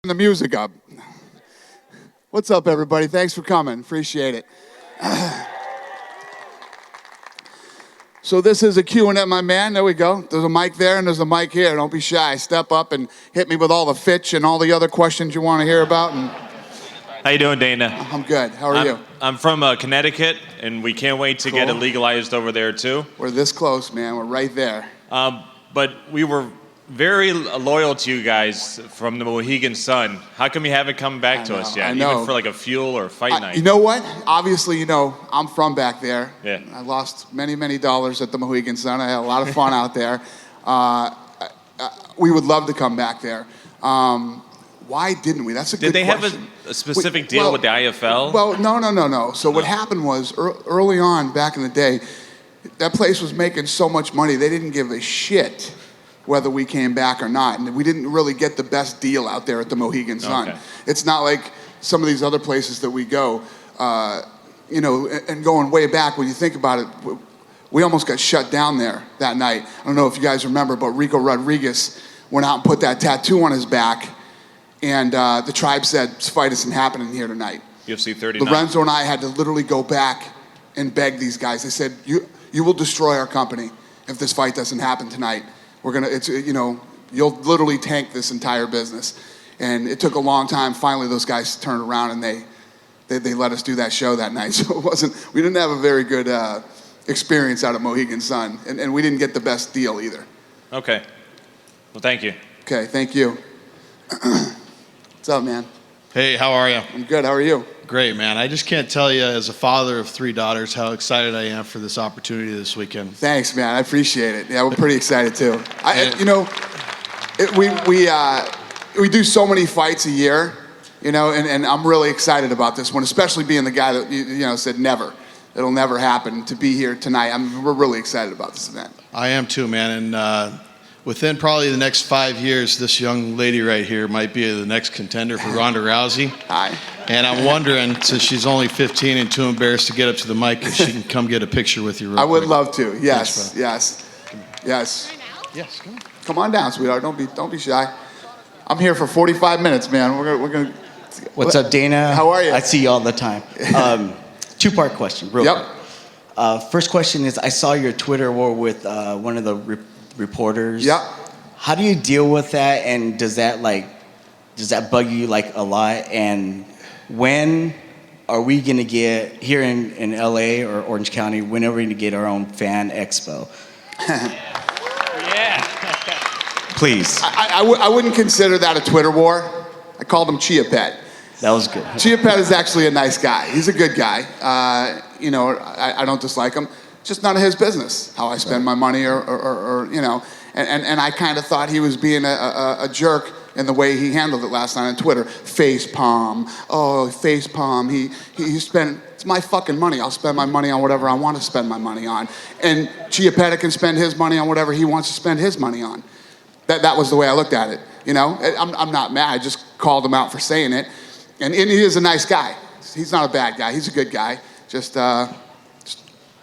the music up. What's up, everybody? Thanks for coming. Appreciate it. So this is a Q&A, my man. There we go. There's a mic there and there's a mic here. Don't be shy. Step up and hit me with all the Fitch and all the other questions you want to hear about. And how you doing, Dana? I'm good. How are you? I'm from Connecticut, and we can't wait to get it legalized over there, too. We're this close, man. We're right there. But we were very loyal to you guys from the Mohegan Sun. How come you haven't come back to us yet? Even for like a fuel or a fight night? You know what? Obviously, you know, I'm from back there. Yeah. I lost many, many dollars at the Mohegan Sun. I had a lot of fun out there. We would love to come back there. Why didn't we? That's a good question. Did they have a specific deal with the IFL? Well, no. So what happened was, early on, back in the day, that place was making so much money, they didn't give a shit whether we came back or not. And we didn't really get the best deal out there at the Mohegan Sun. Okay. It's not like some of these other places that we go, you know, and going way back, when you think about it, we almost got shut down there that night. I don't know if you guys remember, but Rico Rodriguez went out and put that tattoo on his back, and the tribe said, this fight isn't happening here tonight. UFC 39. Lorenzo and I had to literally go back and beg these guys. They said, you will destroy our company if this fight doesn't happen tonight. We're gonna, you know, you'll literally tank this entire business. And it took a long time. Finally, those guys turned around and they let us do that show that night. So we didn't have a very good experience out at Mohegan Sun. And we didn't get the best deal either. Okay. Well, thank you. Okay, thank you. What's up, man? Hey, how are you? I'm good, how are you? Great, man. I just can't tell you, as a father of 3 daughters, how excited I am for this opportunity this weekend. Thanks, man. I appreciate it. Yeah, we're pretty excited too. You know, we do so many fights a year, you know, and I'm really excited about this one, especially being the guy that you know said never. It'll never happen. To be here tonight, we're really excited about this event. I am too, man. And within probably the next 5 years, this young lady right here might be the next contender for Ronda Rousey. Hi. And I'm wondering, since she's only 15 and too embarrassed to get up to the mic, if she can come get a picture with you real quick. I would love to. Yes, Thanks, yes. Right now? Yes, come on. Come on down, sweetheart. Don't be shy. I'm here for 45 minutes, man. We're gonna. What's up, Dana? How are you? I see you all the time. 2-part question, real quick. First question is, I saw your Twitter war with one of the reporters. Yep. How do you deal with that, and does that bug you like a lot? And when are we gonna get, here in LA or Orange County, when are we gonna get our own fan expo? Yeah. Please. I wouldn't consider that a Twitter war. I called him H.E.A.T. That was good. H.E.A.T is actually a nice guy. He's a good guy. You know, I don't dislike him. It's just none of his business how I spend my money or you know. And I kind of thought he was being a jerk in the way he handled it last night on Twitter. Face palm. Oh, face palm. He spent, it's my fucking money. I'll spend my money on whatever I want to spend my money on. And H.E.A.T can spend his money on whatever he wants to spend his money on. That was the way I looked at it. You know, I'm not mad. I just called him out for saying it. And he is a nice guy. He's not a bad guy. He's a good guy. Just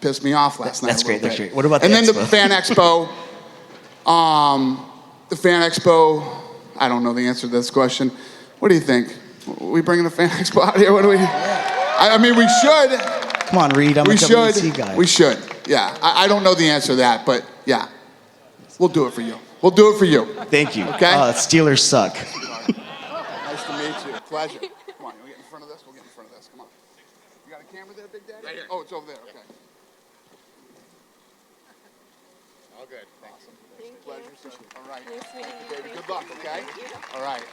pissed me off last night. That's great. That's great. What about the Fan Expo? The Fan Expo, I don't know the answer to this question. What do you think? Are we bringing the Fan Expo out here? What do we? I mean, we should. Come on, Reed. I'm a WC guy. We should. Yeah. I don't know the answer to that, but yeah. We'll do it for you. We'll do it for you. Thank you. Okay? Steelers suck. Nice to meet you. Pleasure. Come on, you get in front of this? We'll get in front of this. Come on. You got a camera there, Big Daddy? Right here. Oh, it's over there. Okay. All good. Awesome. Thank you. Pleasure, sir. All right. Nice meeting you. Baby, good luck, okay? All right.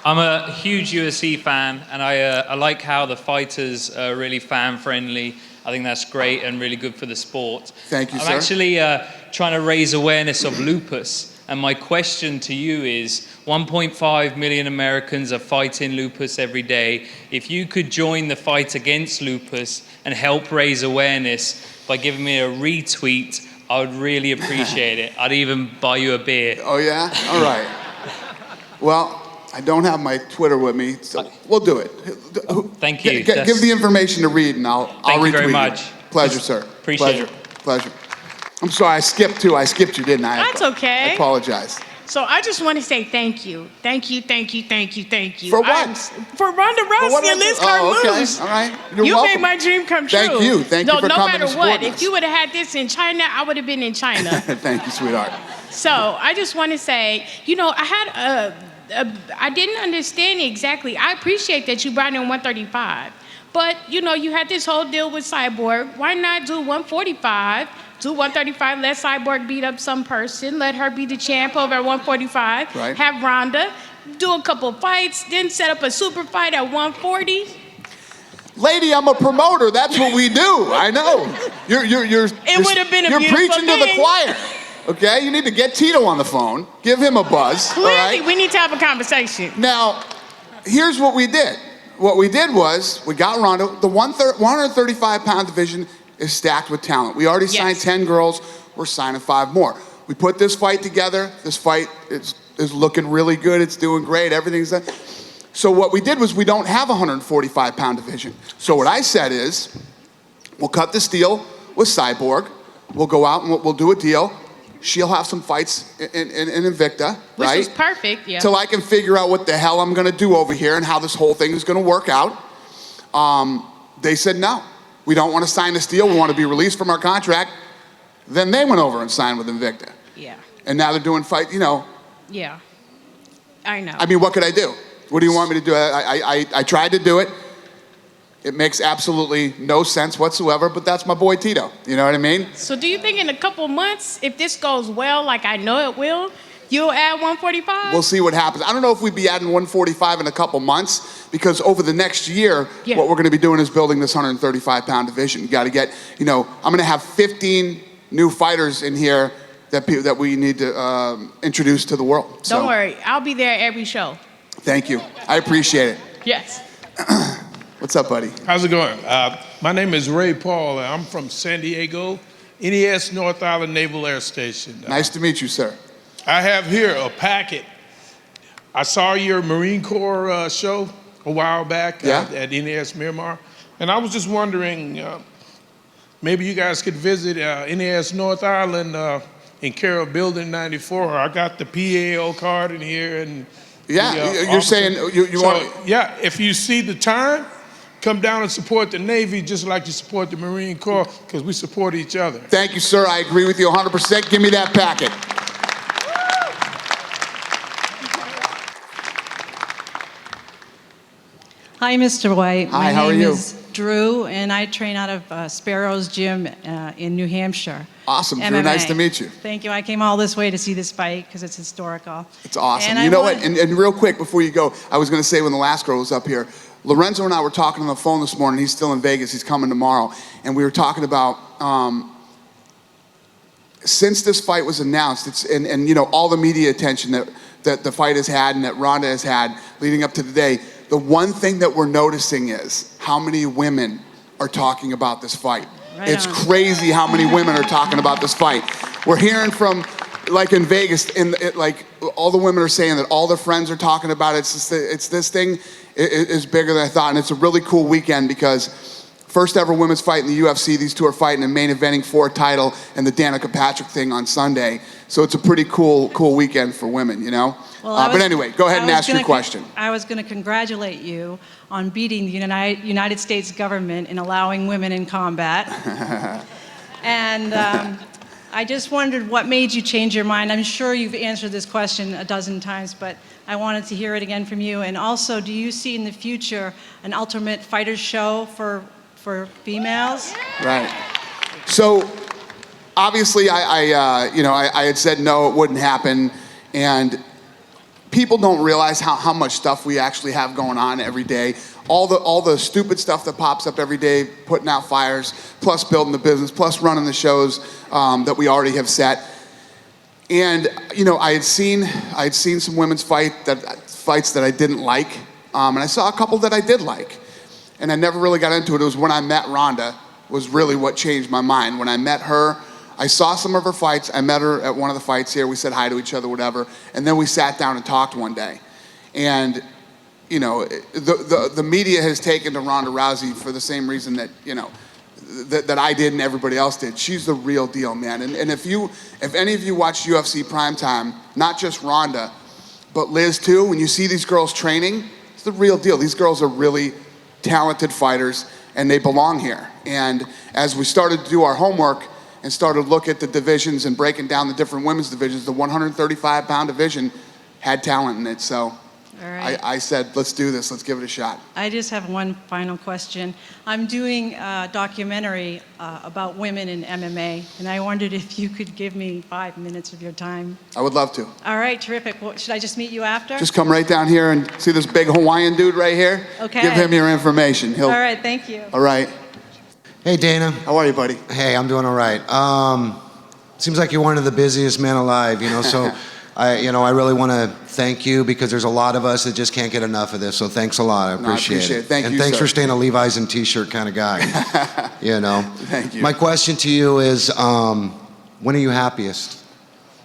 I'm a huge UFC fan, and I like how the fighters are really fan-friendly. I think that's great and really good for the sport. Thank you, sir. I'm actually trying to raise awareness of lupus, and my question to you is, 1.5 million Americans are fighting lupus every day. If you could join the fight against lupus and help raise awareness by giving me a retweet, I would really appreciate it. I'd even buy you a beer. Oh, yeah? All right. Well, I don't have my Twitter with me, so we'll do it. Thank you. Give the information to Reed, and I'll retweet it. Thank you very much. Pleasure, sir. Appreciate it. Pleasure. I'm sorry, I skipped you, didn't I? That's okay. I apologize. So I just want to say thank you. Thank you, thank you, thank you, thank you. For what? For Ronda Rousey and Liz Carmouche. All right. You're You welcome. made my dream come true. Thank you. Thank you for no coming matter and supporting what, us. if you would have had this in China, I would have been in China. Thank you, sweetheart. So I just want to say, I had I didn't understand exactly. I appreciate that you brought in 135. But, you had this whole deal with Cyborg. Why not do 145? Do 135, let Cyborg beat up some person, let her be the champ over at 145, right. Have Ronda, do a couple fights, then set up a super fight at 140. Lady, I'm a promoter. That's what we do. I know. It would have been a You're beautiful preaching thing. to the choir. Okay? You need to get Tito on the phone. Give him a buzz. Clearly, all right? we need to have a conversation. Now, here's what we did. What we did was, we got Ronda. The 135-pound division is stacked with talent. We already signed 10 girls. We're signing 5 more. We put this fight together. This fight is looking really good. It's doing great. Everything's done. So what we did was, we don't have a 145-pound division. So what I said is, we'll cut this deal with Cyborg. We'll go out and we'll do a deal. She'll have some fights in Invicta, Which right? is perfect, yeah. Till I can figure out what the hell I'm gonna do over here and how this whole thing is gonna work out. They said no. We don't want to sign this deal. We want to be released from our contract. Then they went over and signed with Invicta. Yeah. And now they're doing Yeah. I know. I mean, what could I do? What do you want me to do? I tried to do it. It makes absolutely no sense whatsoever, but that's my boy Tito. You know what I mean? So do you think in a couple months, if this goes well, like I know it will, you'll add 145? We'll see what happens. I don't know if we'd be adding 145 in a couple months, because over the next year, what we're going to be doing is building this 135-pound division. You got to get, I'm going to have 15 new fighters in here that we need to introduce to the world. Don't worry. I'll be there every show. Thank you. I appreciate it. Yes. What's up, buddy? How's it going? My name is Ray Paul, and I'm from San Diego, NES North Island Naval Air Station. Nice to meet you, sir. I have here a packet. I saw your Marine Corps show a while back at NES Miramar, and I was just wondering, maybe you guys could visit NES North Island in care of Building 94. I got the PAO card in here, and you're saying you want? Yeah, if you see the time, come down and support the Navy just like you support the Marine Corps, because we support each other. Thank you, sir. I agree with you 100%. Give me that packet. Hi, Mr. White. Hi, how are you? My name is Drew, and I train out of Sparrow's Gym in New Hampshire. Awesome, Drew. MMA. Nice to meet you. Thank you. I came all this way to see this fight because it's historical. It's awesome. And You know what? And real quick before you go, I was going to say when the last girl was up here, Lorenzo and I were talking on the phone this morning. He's still in Vegas. He's coming tomorrow. And we were talking about since this fight was announced, and all the media attention that the fight has had and that Ronda has had leading up to today, the one thing that we're noticing is how many women are talking about this fight. Right It's on. crazy how many women are talking about this fight. We're hearing from, like in Vegas, all the women are saying that all their friends are talking about it. It's this thing is bigger than I thought, and it's a really cool weekend because first ever women's fight in the UFC. These two are fighting and main eventing for a title, and the Danica Patrick thing on Sunday. So it's a pretty cool weekend for women, Well, but anyway, go ahead and ask your question. I was going to congratulate you on beating the United States government in allowing women in combat. And I just wondered what made you change your mind. I'm sure you've answered this question a dozen times, but I wanted to hear it again from you. And also, do you see in the future an Ultimate Fighter show for females? Right. So obviously, I had said no, it wouldn't happen, and people don't realize how much stuff we actually have going on every day. All the stupid stuff that pops up every day, putting out fires, plus building the business, plus running the shows that we already have set. And I had seen some women's fights that I didn't like, and I saw a couple that I did like, and I never really got into it. It was when I met Ronda was really what changed my mind. When I met her, I saw some of her fights. I met her at one of the fights here. We said hi to each other, whatever, and then we sat down and talked one day. And the media has taken to Ronda Rousey for the same reason that that I did and everybody else did. She's the real deal, man. And if any of you watch UFC Primetime, not just Ronda, but Liz too, when you see these girls training, it's the real deal. These girls are really talented fighters, and they belong here. And as we started to do our homework and started to look at the divisions and breaking down the different women's divisions, the 135-pound division had talent in it. So All right. I said, let's do this. Let's give it a shot. I just have one final question. I'm doing a documentary about women in MMA, and I wondered if you could give me 5 minutes of your time. I would love to. All right, terrific. Well, should I just meet you after? Just come right down here and see this big Hawaiian dude right here? Okay. Give him your information. All right, thank you. All right. Hey, Dana. How are you, buddy? Hey, I'm doing all right. Seems like you're one of the busiest men alive, so I really want to thank you because there's a lot of us that just can't get enough of this. So thanks a lot. I appreciate it. Thank you, and thanks sir. for staying a Levi's and T-shirt kind of guy. Thank you. My question to you is, when are you happiest?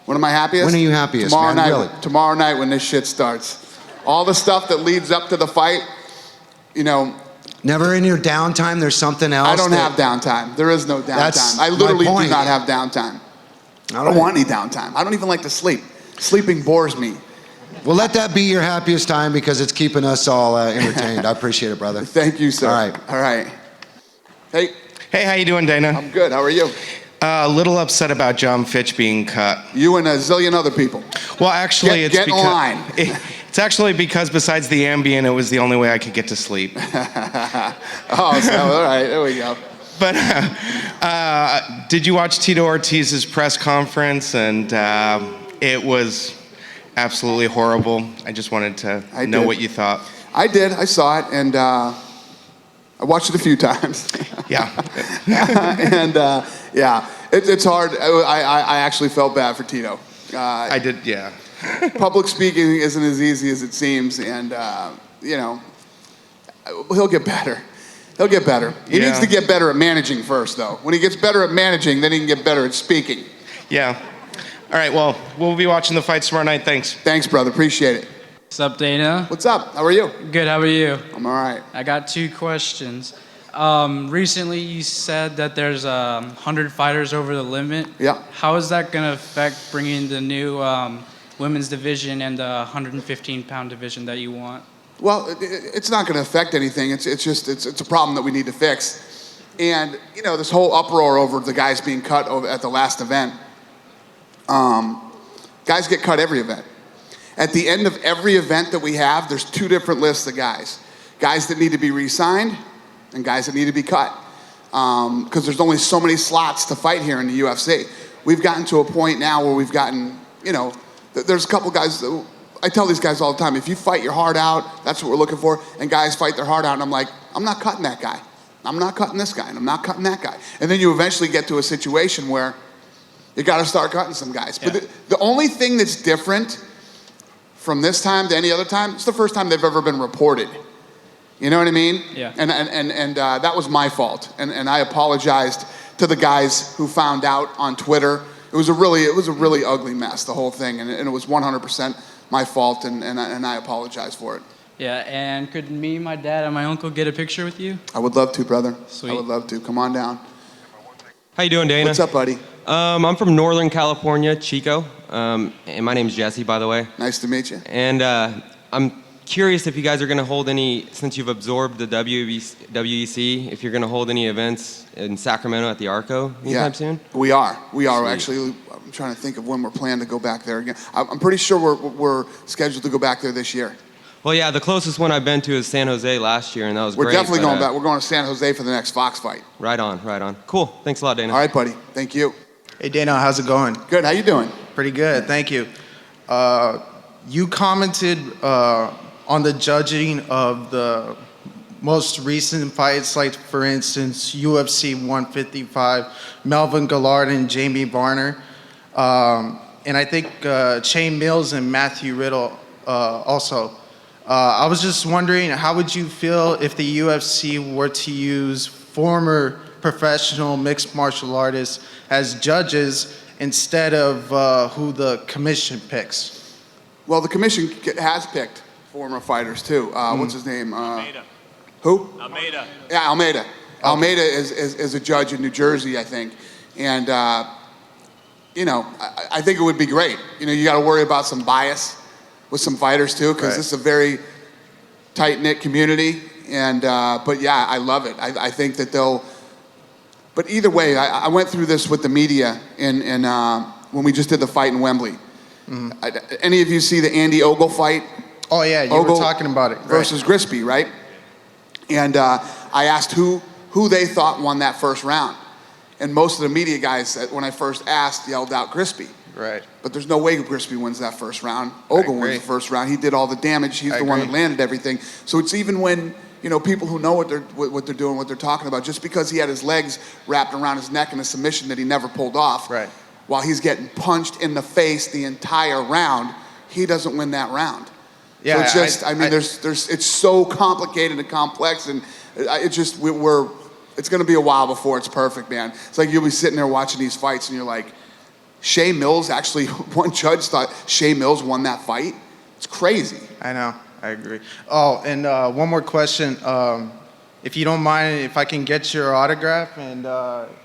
When am I happiest? When are you happiest, tomorrow man? night. Really? Tomorrow night when this shit starts. All the stuff that leads up to the fight, Never in your downtime, there's something else. I don't have downtime. There is no downtime. I literally do not have downtime. I don't want any downtime. I don't even like to sleep. Sleeping bores me. Well, let that be your happiest time because it's keeping us all entertained. I appreciate it, brother. Thank you, sir. All right. Hey. Hey, how you doing, Dana? I'm good. How are you? A little upset about John Fitch being cut. You and a zillion other people. Well, actually, get in line. It's actually because besides the Ambien, it was the only way I could get to sleep. All right. There we go. But did you watch Tito Ortiz's press conference? And it was absolutely horrible. I just wanted to know what you thought. I did. I saw it, and I watched it a few times. Yeah. And yeah, it's hard. I actually felt bad for Tito. I did, yeah. Public speaking isn't as easy as it seems, and he'll get better. He'll get better. He needs to get better at managing first, though. When he gets better at managing, then he can get better at speaking. Yeah. All right, well, we'll be watching the fights tomorrow night. Thanks. Thanks, brother. Appreciate it. What's up, Dana? What's up? How are you? Good, how are you? I'm all right. I got 2 questions. Recently, you said that there's 100 fighters over the limit. Yeah. How is that going to affect bringing the new women's division and the 115-pound division that you want? Well, it's not going to affect anything. It's a problem that we need to fix. And, this whole uproar over the guys being cut at the last event, guys get cut every event. At the end of every event that we have, there's 2 different lists of guys. Guys that need to be re-signed and guys that need to be cut. Because there's only so many slots to fight here in the UFC. We've gotten to a point now where we've gotten, there's a couple guys, I tell these guys all the time, if you fight your heart out, that's what we're looking for, and guys fight their heart out, and I'm like, I'm not cutting that guy. I'm not cutting this guy, and I'm not cutting that guy. And then you eventually get to a situation where you got to start cutting some guys. Yeah. But the only thing that's different from this time to any other time, it's the first time they've ever been reported. You know what I mean? Yeah. And that was my fault. And I apologized to the guys who found out on Twitter. It was a really ugly mess, the whole thing, and it was 100% my fault, and I apologize for it. Yeah, and could me, my dad, and my uncle get a picture with you? I would love to, brother. Sweet. I would love to. Come on down. How you doing, Dana? What's up, buddy? I'm from Northern California, Chico, and my name's Jesse, by the way. Nice to meet you. And I'm curious if you guys are going to hold any, since you've absorbed the WEC, if you're going to hold any events in Sacramento at the Arco anytime soon? We are. Sweet. Actually. I'm trying to think of when we're planning to go back there again. I'm pretty sure we're scheduled to go back there this year. Well, yeah, the closest one I've been to is San Jose last year, and that was great. We're definitely going back. We're going to San Jose for the next Fox fight. Right on, right on. Cool. Thanks a lot, Dana. All right, buddy. Thank you. Hey, Dana, how's it going? Good. How you doing? Pretty good, thank you. You commented on the judging of the most recent fights, like, for instance, UFC 155, Melvin Gillard and Jamie Varner. And I think Shane Mills and Matthew Riddle also. I was just wondering, how would you feel if the UFC were to use former professional mixed martial artists as judges instead of who the commission picks? Well, the commission has picked former fighters too. What's his name? Almeida. Who? Almeida. Yeah, Almeida. Almeida is a judge in New Jersey, I think. And, you know, I think it would be great. You know, you got to worry about some bias with some fighters too, because this is a very tight-knit community. And, but yeah, I love it. I think that they'll, but either way, I went through this with the media when we just did the fight in Wembley. Any of you see the Andy Ogle fight? Oh yeah, you were talking about it. Versus Grisby, right? And I asked who they thought won that first round. And most of the media guys, when I first asked, yelled out Grisby. Right. But there's no way Grisby wins that first round. Ogle wins the first round. He did all the damage. He's the one that landed everything. So it's even when, you know, people who know what they're doing, what they're talking about, just because he had his legs wrapped around his neck in a submission that he never pulled off, while he's getting punched in the face the entire round, he doesn't win that round. Yeah, so it's just, I mean, it's so complicated and complex, and it's just, it's going to be a while before it's perfect, man. It's like you'll be sitting there watching these fights, and you're like, Shea Mills actually, one judge thought Shea Mills won that fight. It's crazy. I know, I agree. Oh, and one more question. If you don't mind, if I can get your autograph, and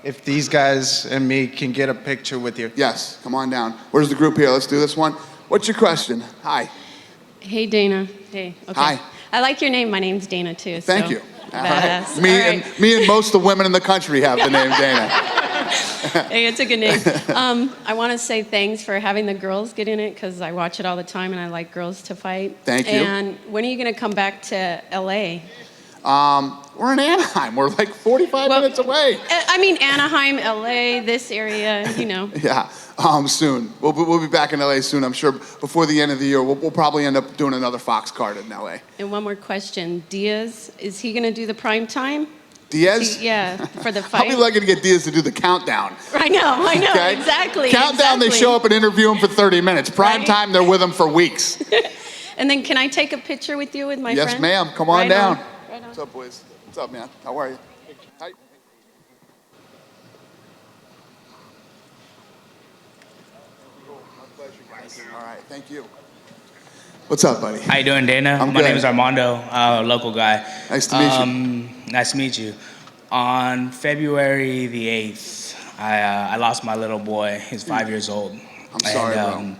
if these guys and me can get a picture with you. Yes, come on down. Where's the group here? Let's do this one. What's your question? Hi. Hey, Dana. Hey. Okay. Hi. I like your name. My name's Dana, too. Thank you. Badass. Me and most of the women in the country have the name Dana. Hey, it's a good name. I want to say thanks for having the girls get in it, because I watch it all the time, and I like girls to fight. Thank you. And when are you going to come back to L.A.? We're in Anaheim. We're like 45 minutes away. I mean, Anaheim, L.A., this area, you know. Yeah, soon. We'll be back in LA soon, I'm sure. Before the end of the year, we'll probably end up doing another Fox card in LA. And one more question. Diaz, is he going to do the prime time? Diaz? Yeah, for the fight. I'll be lucky to get Diaz to do the countdown. I know, Okay? exactly. Countdown, they show up and interview him for 30 minutes. Prime time, they're with him for weeks. And then can I take a picture with you with my friend? Yes, ma'am. Come on down. Right on. What's up, boys? What's up, man? How are you? Hi. All right, thank you. What's up, buddy? How you doing, Dana? I'm My good. name is Armando, local guy. Nice to meet you. Nice to meet you. On February the 8th, I lost my little boy. He's 5 years old. I'm sorry, bro.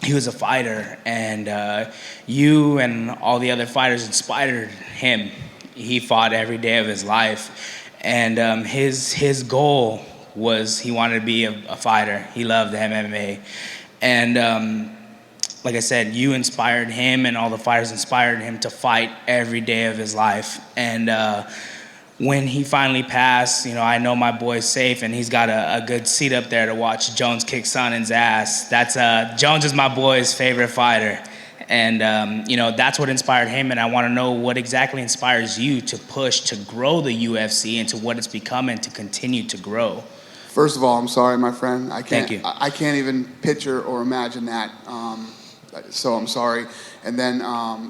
He was a fighter, and you and all the other fighters inspired him. He fought every day of his life, and his goal was he wanted to be a fighter. He loved MMA, and like I said, you inspired him, and all the fighters inspired him to fight every day of his life. And when he finally passed, you know, I know my boy's safe, and he's got a good seat up there to watch Jones kick Sonnen's ass. That's Jones is my boy's favorite fighter. And, you know, that's what inspired him, and I want to know what exactly inspires you to push to grow the UFC into what it's become and to continue to grow. First of all, I'm sorry, my friend. Thank you. I can't even picture or imagine that. So I'm sorry. And then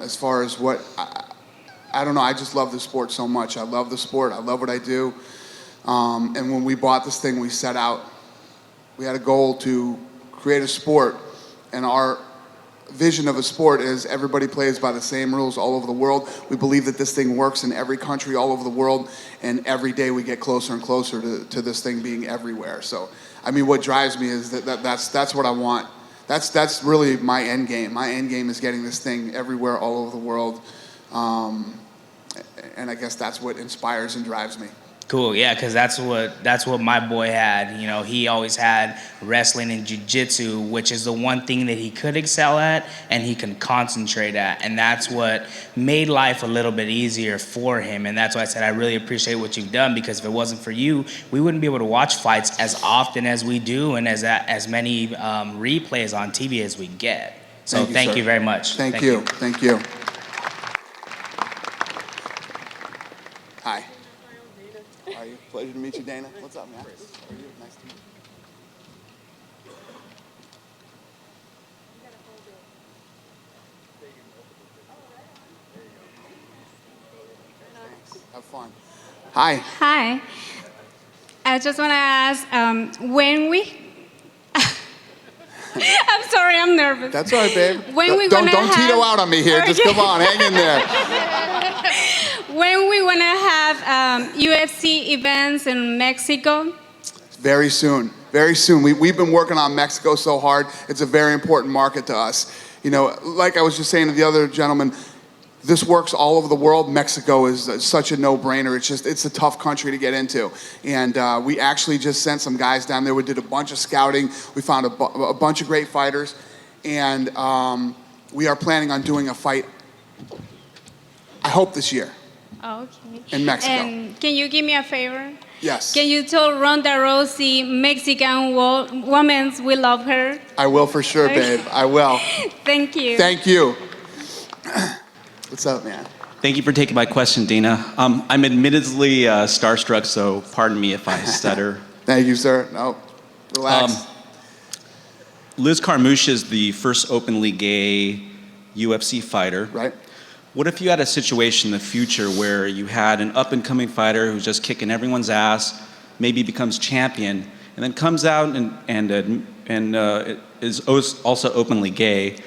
as far as what, I don't know, I just love the sport so much. I love the sport. I love what I do. And when we bought this thing, we set out, we had a goal to create a sport, and our vision of a sport is everybody plays by the same rules all over the world. We believe that this thing works in every country all over the world, and every day we get closer and closer to this thing being everywhere. So, I mean, what drives me is that's what I want. That's really my end game. My end game is getting this thing everywhere all over the world, and I guess that's what inspires and drives me. Cool, yeah, because that's what my boy had. You know, he always had wrestling and jiu-jitsu, which is the one thing that he could excel at and he can concentrate at, and that's what made life a little bit easier for him. And that's why I said I really appreciate what you've done, because if it wasn't for you, we wouldn't be able to watch fights as often as we do and as many replays on TV as we get. So thank you very much. Thank you. Thank you. Hi. How are you? Pleasure to meet you, Dana. What's up, man? How are you? Nice to meet you. Thanks. Have fun. Hi. Hi. I just want to ask, when we... I'm sorry, I'm nervous. That's all right, babe. When Don't Tito out on me here. Just come on, hang in there. When we want to have UFC events in Mexico? Very soon. Very soon. We've been working on Mexico so hard. It's a very important market to us. You know, like I was just saying to the other gentleman, this works all over the world. Mexico is such a no-brainer. It's a tough country to get into. And we actually just sent some guys down there. We did a bunch of scouting. We found a bunch of great fighters. And we are planning on doing a fight, I hope this year. Oh, okay. In Mexico. And can you give me a favor? Yes. Can you tell Ronda Rousey, Mexican woman, we love her? I will for sure, babe. I will. Thank you. Thank you. What's up, man? Thank you for taking my question, Dana. I'm admittedly starstruck, so pardon me if I stutter. Thank you, sir. No, relax. Liz Carmouche is the first openly gay UFC fighter. Right. What if you had a situation in the future where you had an up-and-coming fighter who's just kicking everyone's ass, maybe becomes champion, and then comes out and is also openly gay,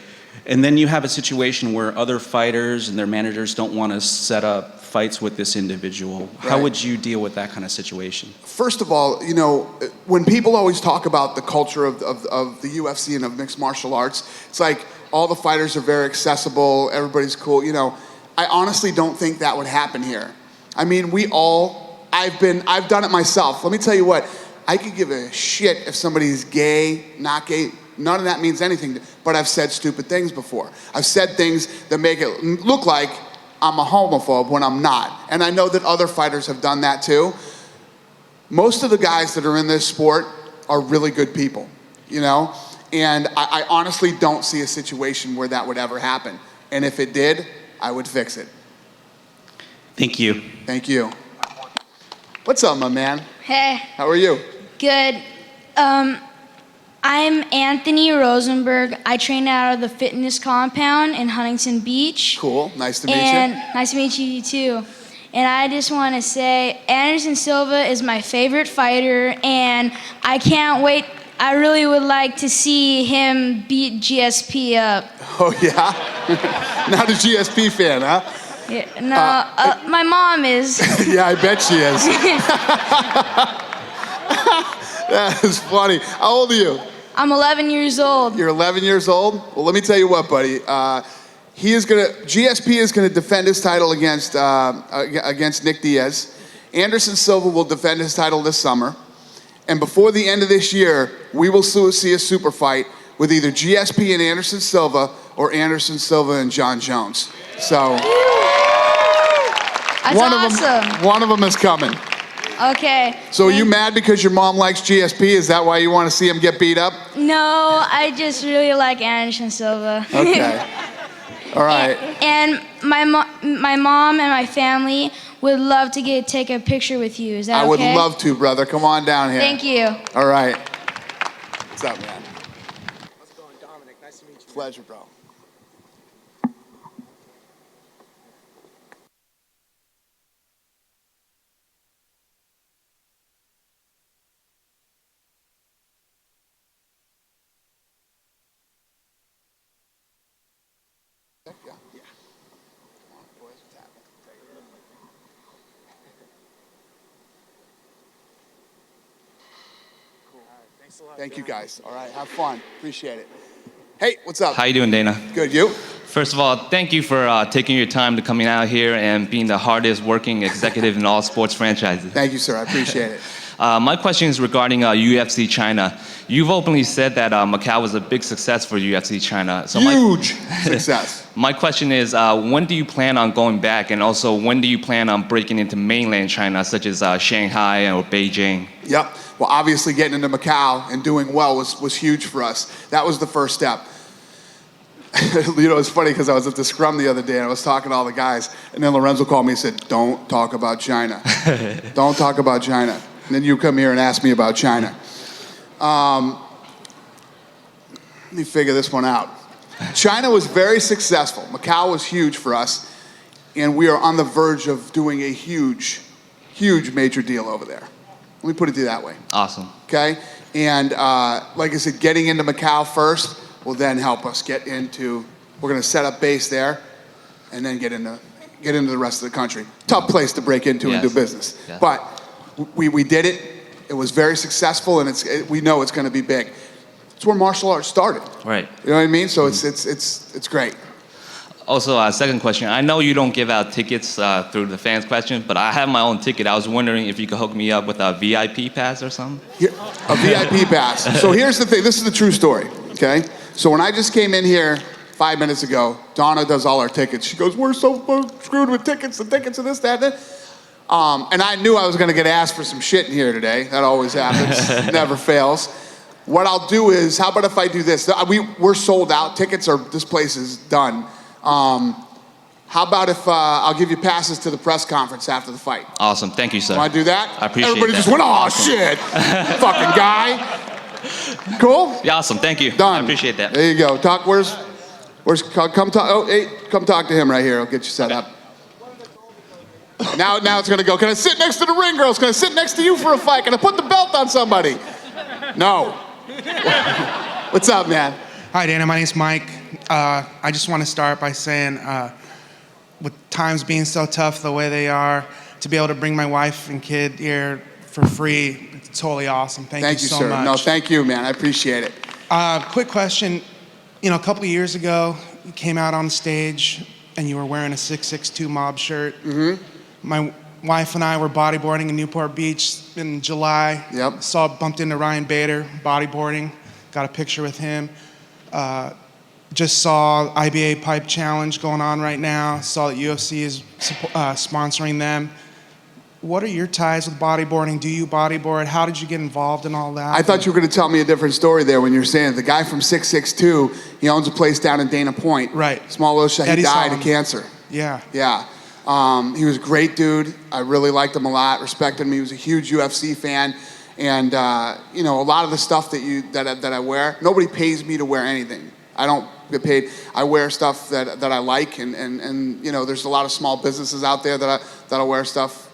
and then you have a situation where other fighters and their managers don't want to set up fights with this individual? How Right. would you deal with that kind of situation? First of all, you know, when people always talk about the culture of the UFC and of mixed martial arts, it's like all the fighters are very accessible, everybody's cool. You know, I honestly don't think that would happen here. I mean, I've done it myself. Let me tell you what, I could give a shit if somebody's gay, not gay. None of that means anything, but I've said stupid things before. I've said things that make it look like I'm a homophobe when I'm not. And I know that other fighters have done that too. Most of the guys that are in this sport are really good people, you know? And I honestly don't see a situation where that would ever happen. And if it did, I would fix it. Thank you. Thank you. What's up, my man? Hey. How are you? Good. I'm Anthony Rosenberg. I train out of the fitness compound in Huntington Beach. Cool. Nice to meet And you. nice to meet you too. And I just want to say Anderson Silva is my favorite fighter, and I can't wait. I really would like to see him beat GSP up. Oh, yeah? Not a GSP fan, huh? Yeah, no, my mom is. Yeah, I bet she is. That is funny. How old are you? I'm 11 years old. You're 11 years old? Well, let me tell you what, buddy. GSP is gonna defend his title against Nick Diaz. Anderson Silva will defend his title this summer. And before the end of this year, we will see a super fight with either GSP and Anderson Silva or Anderson Silva and John Jones. So That's awesome. One of them is coming. Okay. So are you mad because your mom likes GSP? Is that why you want to see him get beat up? No, I just really like Anderson Silva. Okay. All right. And my mom and my family would love to take a picture with you. Is that I would okay? love to, brother. Come on down here. Thank you. All right. What's up, man? How's it going, Dominic? Nice to meet you. Pleasure, bro. Thank you, guys. All right, have fun. Appreciate it. Hey, what's up? How you doing, Dana? Good, you? First of all, thank you for taking your time to coming out here and being the hardest working executive in all sports franchises. Thank you, sir. I appreciate it. My question is regarding UFC China. You've openly said that Macau was a big success for UFC China. So Huge success. My question is, when do you plan on going back? And also, when do you plan on breaking into mainland China, such as Shanghai or Beijing? Yep. Well, obviously getting into Macau and doing well was huge for us. That was the first step. You know, it's funny because I was at the scrum the other day and I was talking to all the guys, and then Lorenzo called me and said, "Don't talk about China. Don't talk about China." And then you come here and ask me about China. Let me figure this one out. China was very successful. Macau was huge for us, and we are on the verge of doing a huge, huge major deal over there. Let me put it to you that way. Awesome. Okay? And like I said, getting into Macau first will then help us get into, we're going to set up base there and then get into the rest of the country. Tough place to break into and do business. Yeah. But we did it. It was very successful, and we know it's going to be big. It's where martial arts started. Right. You know what I mean? So it's great. Also, second question. I know you don't give out tickets through the fans' question, but I have my own ticket. I was wondering if you could hook me up with a VIP pass or something. A VIP pass. So here's the thing. This is the true story, okay? So when I just came in here 5 minutes ago, Donna does all our tickets. She goes, we're so screwed with tickets and this, that, and that. And I knew I was going to get asked for some shit in here today. That always happens. Never fails. What I'll do is, how about if I do this? We're sold out. This place is done. How about if I'll give you passes to the press conference after the fight? Awesome. Thank you, sir. Want to do that? I appreciate Everybody that. just went, oh, Awesome. shit. Fucking guy. Cool? Yeah, awesome. Thank you. Done. I appreciate that. There you go. Where's come talk. Oh, hey, come talk to him right here. I'll get you set up. Now it's going to go. Can I sit next to the ring girls? Can I sit next to you for a fight? Can I put the belt on somebody? No. What's up, man? Hi, Dana. My name's Mike. I just want to start by saying, with times being so tough the way they are, to be able to bring my wife and kid here for free, it's totally awesome. Thank you so sir. much. No, thank you, man. I appreciate it. Quick question. A couple of years ago, you came out on stage and you were wearing a 662 Mob shirt. Mm-hmm. My wife and I were bodyboarding in Newport Beach in July. Yep. Bumped into Ryan Bader bodyboarding. Got a picture with him. Just saw IBA Pipe Challenge going on right now. Saw that UFC is sponsoring them. What are your ties with bodyboarding? Do you bodyboard? How did you get involved in all that? I thought you were going to tell me a different story there when you were saying the guy from 662, he owns a place down in Dana Point. Right. Small little shop. He Eddie died Solomon. of cancer. Yeah. Yeah. He was a great dude. I really liked him a lot, respected him. He was a huge UFC fan. And, a lot of the stuff that I wear, nobody pays me to wear anything. I don't get paid. I wear stuff that I like, and there's a lot of small businesses out there that'll wear stuff,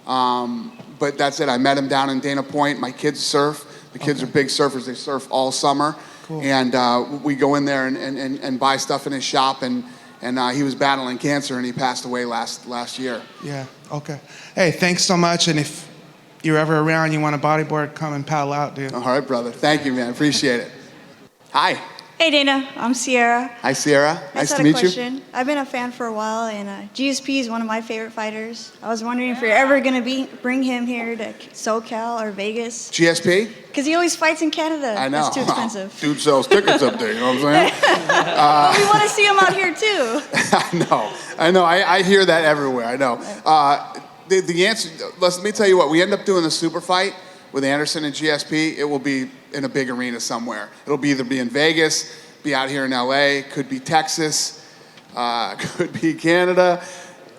But that's it. I met him down in Dana Point. My kids surf. The kids are big surfers. They surf all summer. Cool. And we go in there and buy stuff in his shop, and he was battling cancer, and he passed away last year. Yeah, okay. Hey, thanks so much, and if you're ever around, you want a bodyboard, come and paddle out, dude. All right, brother. Thank you, man. Appreciate it. Hi. Hey Dana, I'm Sierra. Hi, Sierra. Nice to meet you. I've been a fan for a while, and GSP is one of my favorite fighters. I was wondering if you're ever going to bring him here to SoCal or Vegas. GSP? Because he always fights in Canada. I know. It's too expensive. Dude sells tickets up there, you know what I'm saying? But we want to see him out here too. I know. I hear that everywhere. I know. The answer, let me tell you what, we end up doing a super fight with Anderson and GSP. It will be in a big arena somewhere. It'll either be in Vegas, be out here in LA, could be Texas, could be Canada,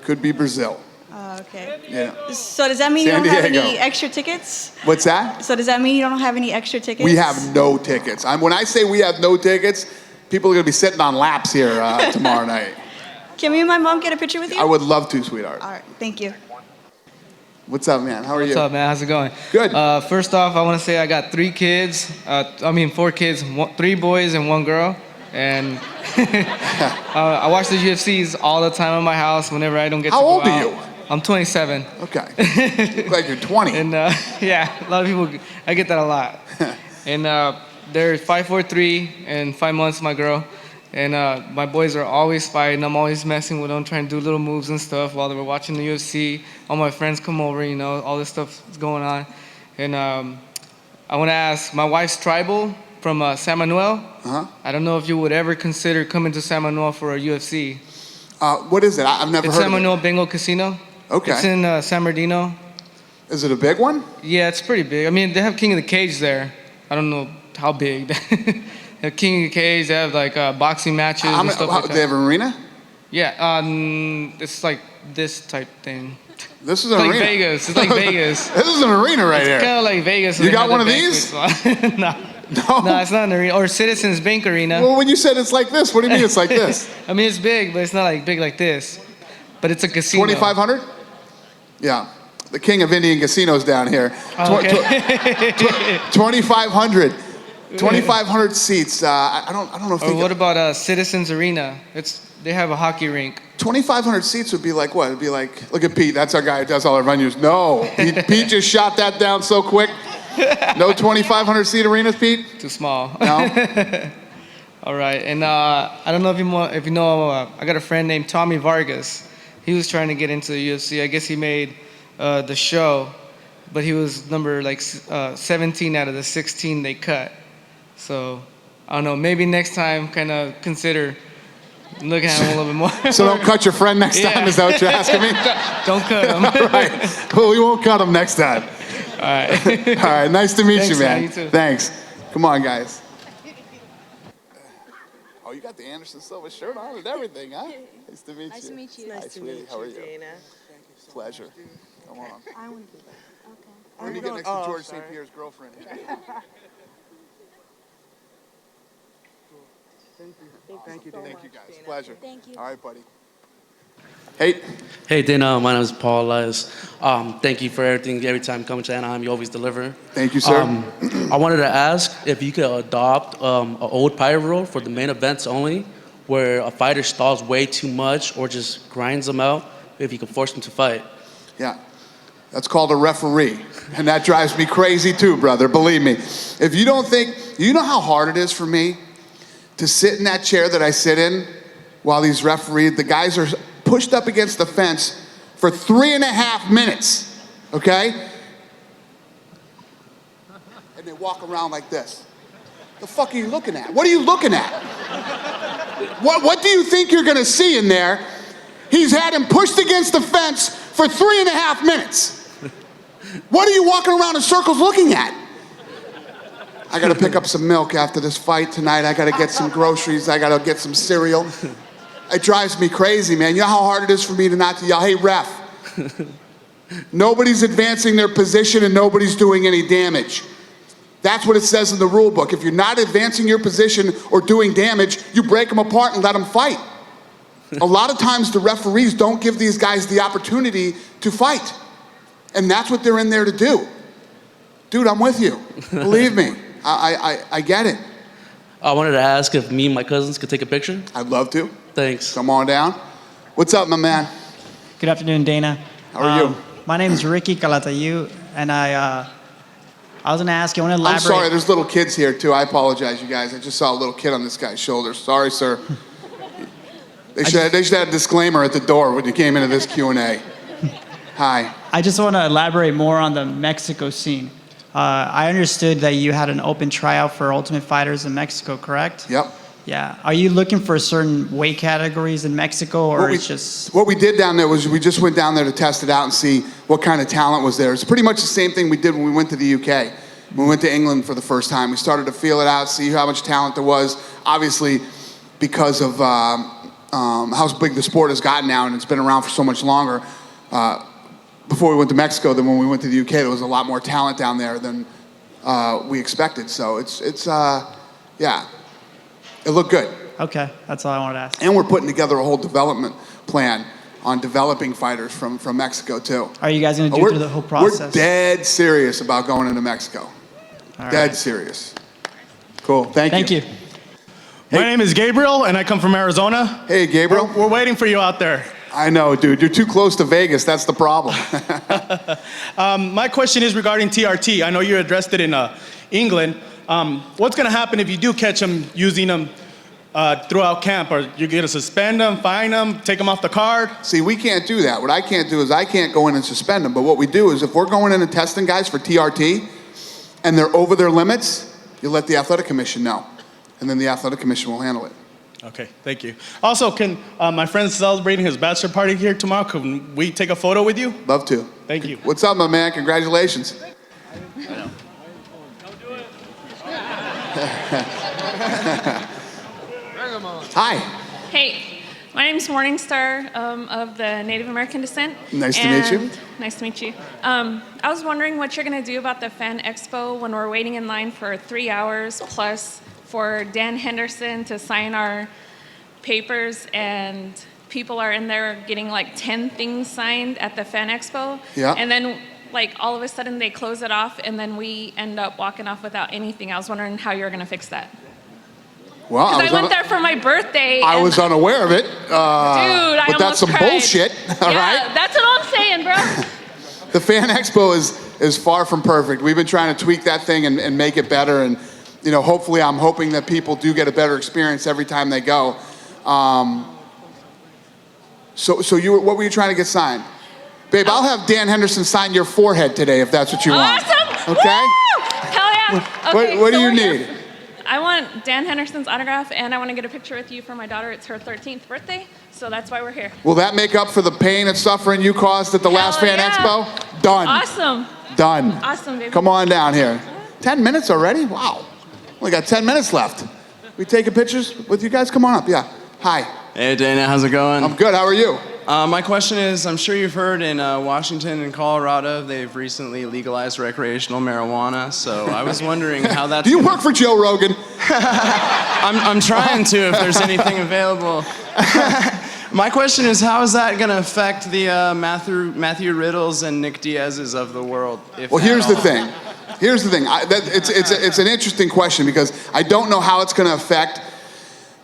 could be Brazil. Okay. Yeah. So does that mean San you don't have Diego. any extra tickets? What's that? So does that mean you don't have any extra tickets? We have no tickets. When I say we have no tickets, people are going to be sitting on laps here tomorrow night. Can me and my mom get a picture with you? I would love to, sweetheart. All right, thank you. What's up, man? How are you? What's up, man? How's it going? Good. First off, I want to say I got 4 kids, 3 boys and 1 girl. And I watch the UFCs all the time in my house whenever I don't get to go out. How old are you? I'm 27. Okay. You look like you're 20. And yeah, a lot of people, I get that a lot. And they're 5'3" and 5 months, my girl. And my boys are always fighting. I'm always messing with them, trying to do little moves and stuff while they were watching the UFC. All my friends come over, all this stuff is going on. And I want to ask, my wife's tribal from San Manuel. Uh-huh. I don't know if you would ever consider coming to San Manuel for a UFC. What is it? I've never heard It's San of it. Manuel Bengal Casino. Okay. It's in San Bernardino. Is it a big one? Yeah, it's pretty big. I mean, they have King of the Cage there. I don't know how big. They have King of the Cage. They have like boxing matches and stuff like that. They have an arena? Yeah, it's like this type thing. This is an It's like arena. Vegas. It's like Vegas. This is an arena right here. It's kind of like Vegas. You got one of these? No, it's not an arena. Or Citizens Bank Arena. Well, when you said it's like this, what do you mean it's like this? I mean, it's big, but it's not like big like this. But it's a casino. 2,500? Yeah. the king of Indian casinos down here. Okay. 2,500. 2,500 seats. I don't know if Or what about Citizens Arena? They have a hockey rink. 2,500 seats would be like what? It'd be like, look at Pete. That's our guy who does all our venues. No, Pete just shot that down so quick. No 2,500 seat arenas, Pete? Too small. No. All right, and I don't know if you know. I got a friend named Tommy Vargas. He was trying to get into the UFC. I guess he made the show, but he was number 17 out of the 16 they cut. So I don't know. Maybe next time, kind of consider looking at him a little bit more. So don't cut your friend next time. Is that what you're asking me? Don't cut him. All right. Well, we won't cut him next time. All right. All right. Nice to meet you, Thanks, man. You too. Thanks. Come on, guys. Oh, you got the Anderson Silva shirt on and everything, huh? Nice to meet you. Nice to meet you. Hi, sweetie. How are you? Pleasure. Come on. I want to do that. Okay. Where do you get next to George St. Pierre's girlfriend? Thank you. Thank you, guys. Pleasure. Thank you. All right, buddy. Hey. Hey, Dana. My name is Paul Elias. Thank you for everything. Every time you come to Anaheim, you always deliver. Thank you, sir. I wanted to ask if you could adopt an old pirate rule for the main events only, where a fighter stalls way too much or just grinds them out, if you could force them to fight. Yeah. That's called a referee. And that drives me crazy too, brother. Believe me. If you don't think, you know how hard it is for me to sit in that chair that I sit in while these referees, the guys are pushed up against the fence for 3.5 minutes, okay? And they walk around like this. The fuck are you looking at? What are you looking at? What do you think you're gonna see in there? He's had him pushed against the fence for 3.5 minutes. What are you walking around in circles looking at? I gotta pick up some milk after this fight tonight. I gotta get some groceries. I gotta get some cereal. It drives me crazy, man. You know how hard it is for me to not to yell, hey, ref. Nobody's advancing their position and nobody's doing any damage. That's what it says in the rule book. If you're not advancing your position or doing damage, you break them apart and let them fight. A lot of times the referees don't give these guys the opportunity to fight. And that's what they're in there to do. Dude, I'm with you. Believe me, I get it. I wanted to ask if me and my cousins could take a picture. I'd love to. Thanks. Come on down. What's up, my man? Good afternoon, Dana. How are you? My name is Ricky Calatayu, and I was going to ask you, I want to elaborate. I'm sorry, there's little kids here too. I apologize, you guys. I just saw a little kid on this guy's shoulder. Sorry, sir. They should have a disclaimer at the door when you came into this Q&A. Hi. I just want to elaborate more on the Mexico scene. I understood that you had an open tryout for Ultimate Fighters in Mexico, correct? Yep. Yeah. Are you looking for certain weight categories in Mexico, or it's just... What we did down there was we just went down there to test it out and see what kind of talent was there. It's pretty much the same thing we did when we went to the UK. When we went to England for the first time. We started to feel it out, see how much talent there was. Obviously, because of how big the sport has gotten now, and it's been around for so much longer. Before we went to Mexico, then when we went to the UK, there was a lot more talent down there than we expected. So yeah, it looked good. Okay, that's all I wanted to ask. And we're putting together a whole development plan on developing fighters from Mexico too. Are you guys going to do through the whole process? We're dead serious about going into Mexico. All Dead right. serious. Cool, thank you. Thank you. My name is Gabriel, and I come from Arizona. Hey, Gabriel. We're waiting for you out there. I know, dude. You're too close to Vegas. That's the problem. My question is regarding TRT. I know you addressed it in England. What's going to happen if you do catch them using them throughout camp? Are you going to suspend them, fine them, take them off the card? See, we can't do that. What I can't do is I can't go in and suspend them. But what we do is if we're going in and testing guys for TRT and they're over their limits, you let the athletic commission know. And then the athletic commission will handle it. Okay, thank you. Also, can my friend's celebrating his bachelor party here tomorrow? Can we take a photo with you? Love to. Thank you. What's up, my man? Congratulations. Hi. Hey, my name's Morningstar of the Native American descent. Nice to meet you. Nice to meet you. I was wondering what you're going to do about the Fan Expo when we're waiting in line for 3 hours plus for Dan Henderson to sign our papers and people are in there getting like 10 things signed at the Fan Expo. Yeah. And then like all of a sudden they close it off and then we end up walking off without anything. I was wondering how you're going to fix that. Well, Because I went there for my birthday. I was unaware of it. Dude, I but that's almost some cried. bullshit, all Yeah, right? that's what I'm saying, bro. The Fan Expo is far from perfect. We've been trying to tweak that thing and make it better. And, you know, hopefully I'm hoping that people do get a better experience every time they go. So what were you trying to get signed? Babe, I'll have Dan Henderson sign your forehead today if that's what you want. Awesome. Okay? Woo! Hell yeah. Okay, What do so you we're here- need? I want Dan Henderson's autograph, and I want to get a picture with you for my daughter. It's her 13th birthday, so that's why we're here. Will that make up for the pain and suffering you caused at the last Fan yeah. Expo? Done. Awesome. Done. Awesome, baby. Come on down here. 10 minutes already? Wow. Only got 10 minutes left. We taking pictures with you guys? Come on up. Yeah. Hi. Hey, Dana, how's it going? I'm good. How are you? My question is, I'm sure you've heard in Washington and Colorado, they've recently legalized recreational marijuana. So I was wondering how that's... Do you work for Joe Rogan? I'm trying to, if there's anything available. My question is, how is that going to affect the Matthew Riddles and Nick Diaz's of the world? Well, here's the thing. Here's the thing. It's an interesting question because I don't know how it's going to affect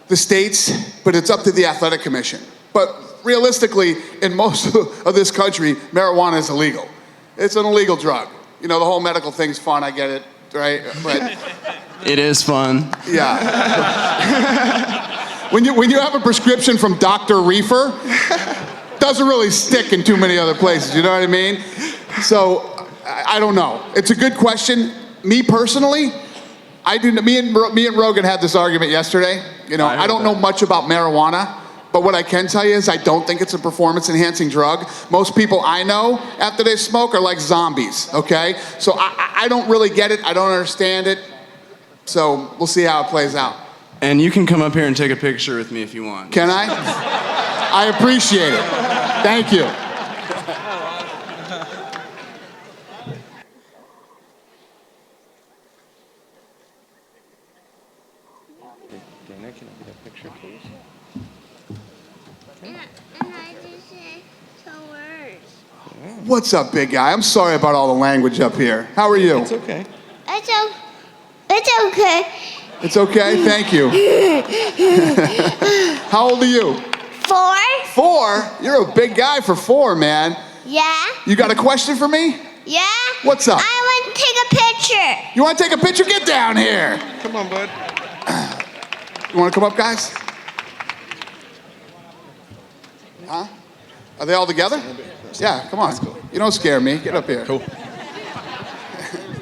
the states, but it's up to the athletic commission. But realistically, in most of this country, marijuana is illegal. It's an illegal drug. You know, the whole medical thing's fun. I get it, right? But It is fun. yeah. when you have a prescription from Dr. Reefer, doesn't really stick in too many other places. You know what I mean? So I don't know. It's a good question. Me personally, me and Rogan had this argument yesterday. You know, I don't know much about marijuana, but what I can tell you is I don't think it's a performance-enhancing drug. Most people I know, after they smoke, are like zombies, okay? So I don't really get it. I don't understand it. So we'll see how it plays out. And you can come up here and take a picture with me if you want. Can I? I appreciate it. Thank you. Dana, can I get a picture, please? And I just say some words. What's up, big guy? I'm sorry about all the language up here. How are you? It's okay. It's okay. It's okay? Thank you. How old are you? 4. 4? You're a big guy for 4, man. Yeah. You got a question for me? Yeah. What's up? I want to take a picture. You want to take a picture? Get down here. Come on, bud. You want to come up, guys? Huh? Are they all together? Yeah, come on. You don't scare me. Get up here. Cool.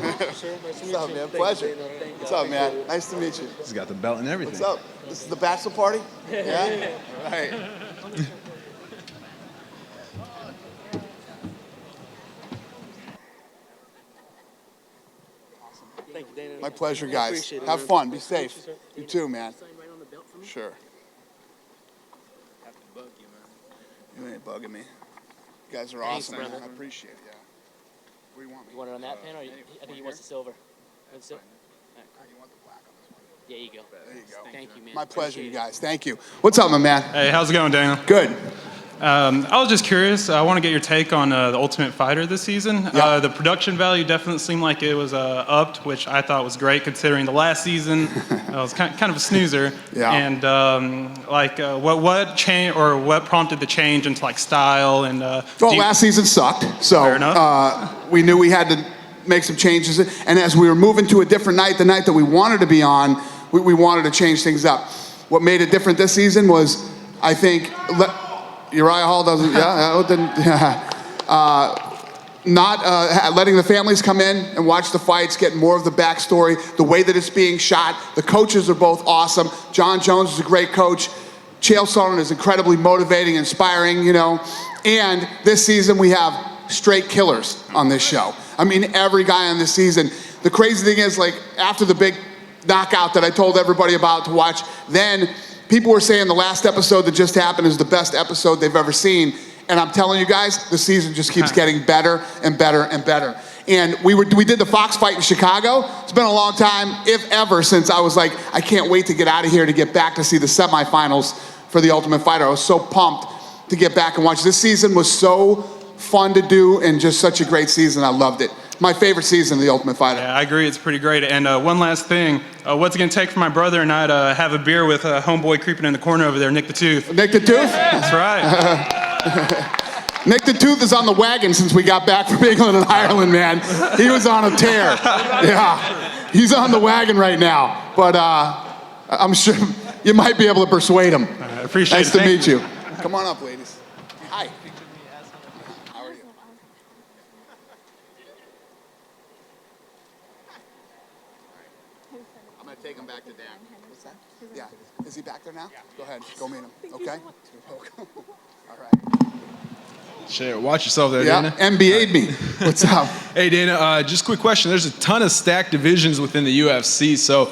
What's up, man? Pleasure. What's up, man? Nice to meet you. He's got the belt and everything. What's up? This is the bachelor party? Yeah? All right. Thank you, Dana. My pleasure, I guys. appreciate it, Have man. fun. Be safe. You too, man. Sure. You ain't bugging me. You guys are Thanks, awesome, man. brother. I appreciate it, yeah. What do you want me? You want it on that pen, or I think he wants the silver. That's it. Yeah, you go. There you go. Thank you, man. My pleasure, you guys. Thank you. What's up, my man? Hey, how's it going, Dana? Good. I was just curious. I want to get your take on the Ultimate Fighter this season. Yeah. The production value definitely seemed like it was upped, which I thought was great considering the last season was kind of a snoozer. Yeah. And what changed or what prompted the change into like style and? Well, last season sucked, so we knew we had to make some changes. And as we were moving to a different night, the night that we wanted to be on, we wanted to change things up. What made it different this season was, I think, Uriah Hall doesn't, not letting the families come in and watch the fights, getting more of the backstory, the way that it's being shot. The coaches are both awesome. John Jones is a great coach. Chael Sonnen is incredibly motivating, inspiring, you know. And this season we have straight killers on this show. I mean, every guy on this season. The crazy thing is, like, after the big knockout that I told everybody about to watch, then people were saying the last episode that just happened is the best episode they've ever seen. And I'm telling you guys, the season just keeps getting better and better and better. And we did the Fox fight in Chicago. It's been a long time, if ever, since I was like, I can't wait to get out of here to get back to see the semifinals for the Ultimate Fighter. I was so pumped. to get back and watch. This season was so fun to do and just such a great season. I loved it. My favorite season of The Ultimate Fighter. Yeah, I agree. It's pretty great. And one last thing. What's it going to take for my brother and I to have a beer with homeboy creeping in the corner over there, Nick the Tooth? Nick the Tooth? That's right. Nick the Tooth is on the wagon since we got back from England and Ireland, man. He was on a tear. Yeah, he's on the wagon right now. But I'm sure you might be able to persuade him. I appreciate it. Nice to Thank meet you. Come on up, ladies. Hi. How are you? I'm going to take him back to Dan. What's that? Yeah. Is he back there now? Yeah. Go ahead. Go meet him. Okay? All right. Shit, watch yourself there, Yeah, Dana. NBA'd me. What's up? Hey, Dana, just a quick question. There's a ton of stacked divisions within the UFC, so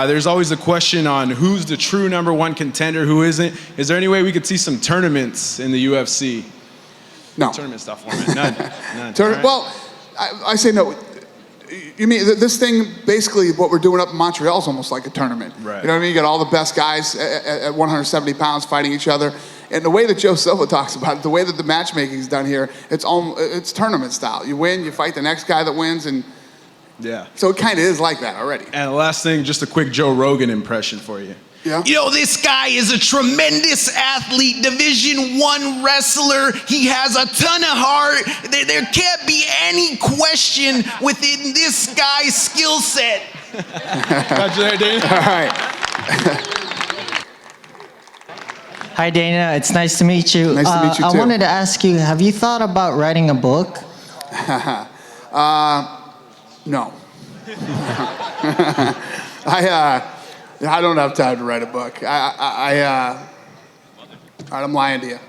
there's always the question on who's the true #1 contender, who isn't. Is there any way we could see some tournaments in the UFC? No. Tournament stuff format. None. None. Turn, well, I say no. You mean this thing, basically what we're doing up in Montreal is almost like a tournament. Right. You know what I mean? You got all the best guys at 170 pounds fighting each other. And the way that Joe Silva talks about it, the way that the matchmaking is done here, it's tournament style. You win, you fight the next guy that wins, and yeah. So it kind of is like that already. And the last thing, just a quick Joe Rogan impression for you. Yeah. You know, this guy is a tremendous athlete, Division I wrestler. He has a ton of heart. There can't be any question within this guy's skill set. Got you there, Dana. All right. Hi, Dana. It's nice to meet you. Nice to meet you, too. I wanted to ask you, have you thought about writing a book? No. I don't have time to write a book. I'm lying to you.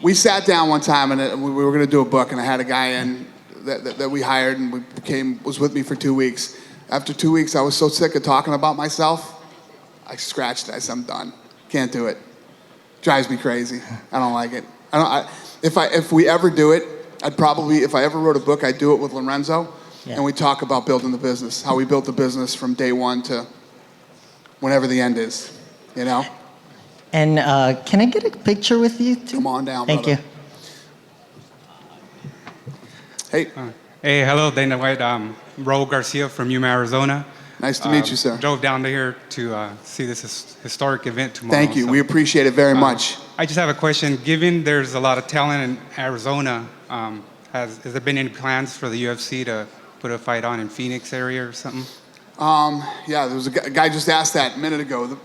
We sat down one time and we were going to do a book, and I had a guy in that we hired and was with me for 2 weeks. After 2 weeks, I was so sick of talking about myself, I scratched it. I said, I'm done. Can't do it. Drives me crazy. I don't like it. If we ever do it, if I ever wrote a book, I'd do it with Lorenzo, and we talk about building the business, how we built the business from day one to whenever the end is, you know? And can I get a picture with you, too? Come on down, Thank brother. you. Hey. Hey, hello, Dana White. Raul Garcia from Yuma, Arizona. Nice to meet you, sir. Drove down here to see this historic event tomorrow. Thank you. We appreciate it very much. I just have a question. Given there's a lot of talent in Arizona, has there been any plans for the UFC to put a fight on in Phoenix area or something? Yeah, there was a guy just asked that a minute ago.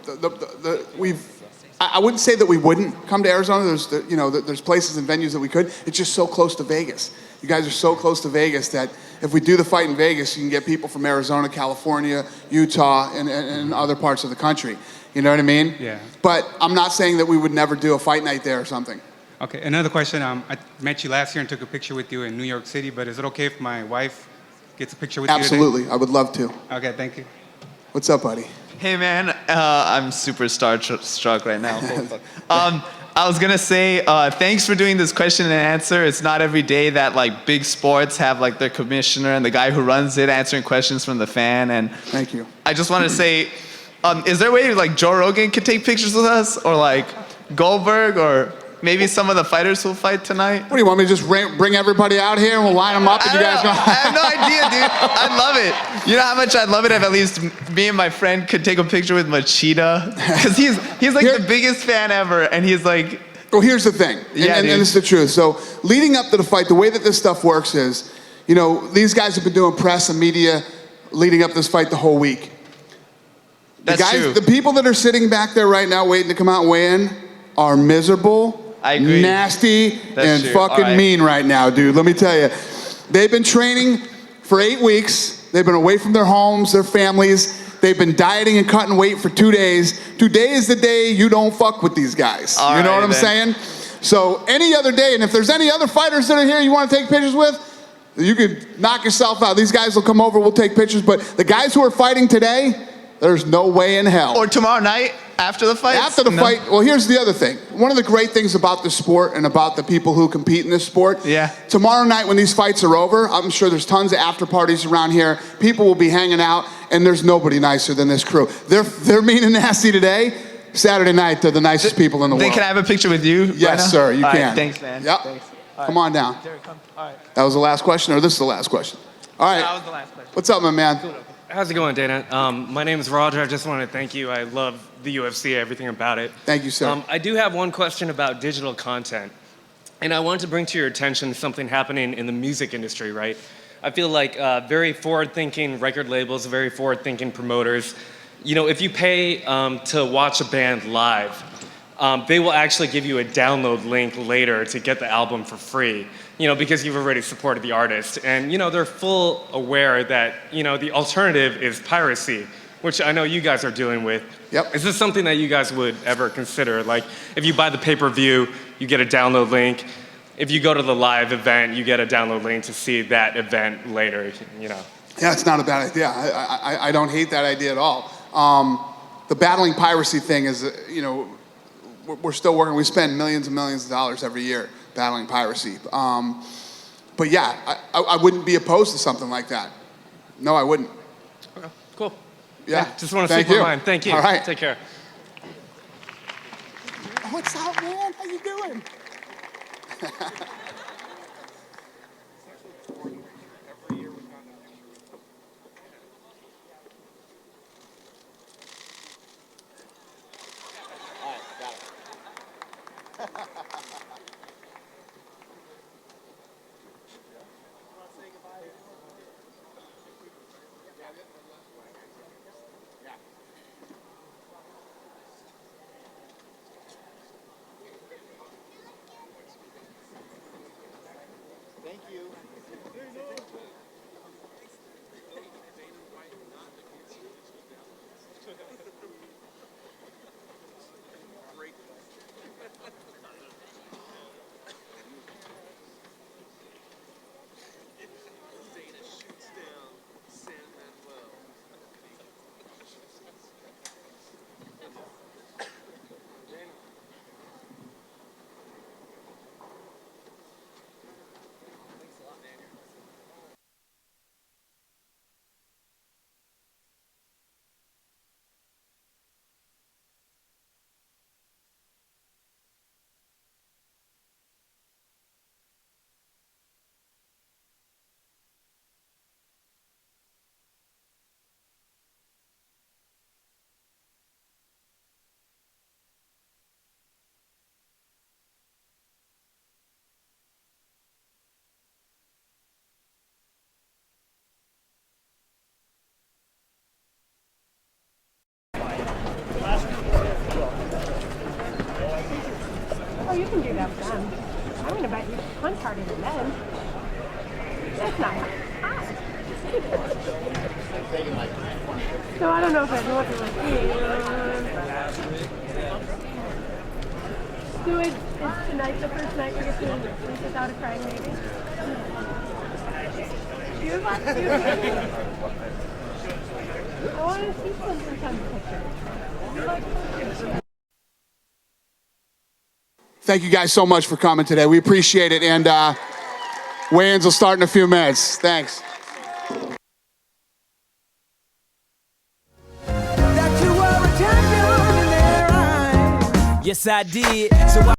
I wouldn't say that we wouldn't come to Arizona. There's places and venues that we could. It's just so close to Vegas. You guys are so close to Vegas that if we do the fight in Vegas, you can get people from Arizona, California, Utah, and other parts of the country. You know what I mean? Yeah. But I'm not saying that we would never do a fight night there or something. Okay, another question. I met you last year and took a picture with you in New York City, but is it okay if my wife gets a picture with you today? Absolutely. I would love to. Okay, thank you. What's up, buddy? Hey man, I'm super starstruck right now. I was gonna say thanks for doing this question and answer. It's not every day that like big sports have like their commissioner and the guy who runs it answering questions from the fan. And thank you. I just want to say, is there a way like Joe Rogan could take pictures with us, or like Goldberg, or maybe some of the fighters who'll fight tonight? What do you want me to just bring everybody out here and we'll line them up and you guys go? I have no idea, dude. I'd love it. You know how much I'd love it if at least me and my friend could take a picture with Machida? Because he's like the biggest fan ever, and he's like... Well, here's the thing, and this is the truth. So leading up to the fight, the way that this stuff works is, you know, these guys have been doing press and media leading up to this fight the whole week. That's true. The people that are sitting back there right now waiting to come out and weigh in are miserable, nasty, and fucking mean right now, dude. Let me tell you. They've been training for 8 weeks. They've been away from their homes, their families. They've been dieting and cutting weight for 2 days. Today is the day you don't fuck with these guys. You know what I'm saying? So any other day, and if there's any other fighters that are here you want to take pictures with, you could knock yourself out. These guys will come over, we'll take pictures. But the guys who are fighting today, there's no way in hell. Or tomorrow night, after the fight? After the fight, well, here's the other thing. One of the great things about the sport and about the people who compete in this sport, tomorrow night when these fights are over, I'm sure there's tons of after parties around here. People will be hanging out, and there's nobody nicer than this crew. They're mean and nasty today. Saturday night, they're the nicest people in the world. Can I have a picture with you? Yes, right now? sir, you All can. right, thanks, man. Yep. Thanks. Come on down. That was the last question, or this is the last question? All right. That was the last question. What's up, my man? How's it going, Dana? My name is Roger. I just want to thank you. I love the UFC, everything about it. Thank you, sir. I do have one question about digital content. And I wanted to bring to your attention something happening in the music industry, right? I feel like very forward-thinking record labels, very forward-thinking promoters, you know, if you pay to watch a band live, they will actually give you a download link later to get the album for free, you know, because you've already supported the artist. And, you know, they're full aware that, you know, the alternative is piracy, which I know you guys are dealing with. Yep. Is this something that you guys would ever consider? Like, if you buy the pay-per-view, you get a download link. If you go to the live event, you get a download link to see that event later, you know. Yeah, it's not a bad idea. I don't hate that idea at all. The battling piracy thing is, you know, we're still working. We spend millions and millions of dollars every year battling piracy. But yeah, I wouldn't be opposed to something like that. No, I wouldn't. Okay, cool. Yeah, just want to Thank speak you. my mind. Thank you. All right. Take care. What's up, man? How you doing? Thank you. Oh, you can do that with them. I'm going to bet you punch harder than them. That's not high. So I don't know if I'd want to like so is tonight the first night we get to sleep without a crying baby? You have lots to do. I want to see some pictures. You like pictures? Thank you guys so much for coming today. We appreciate it. And weigh-ins will start in a few minutes. Thanks. Yes, I did. So I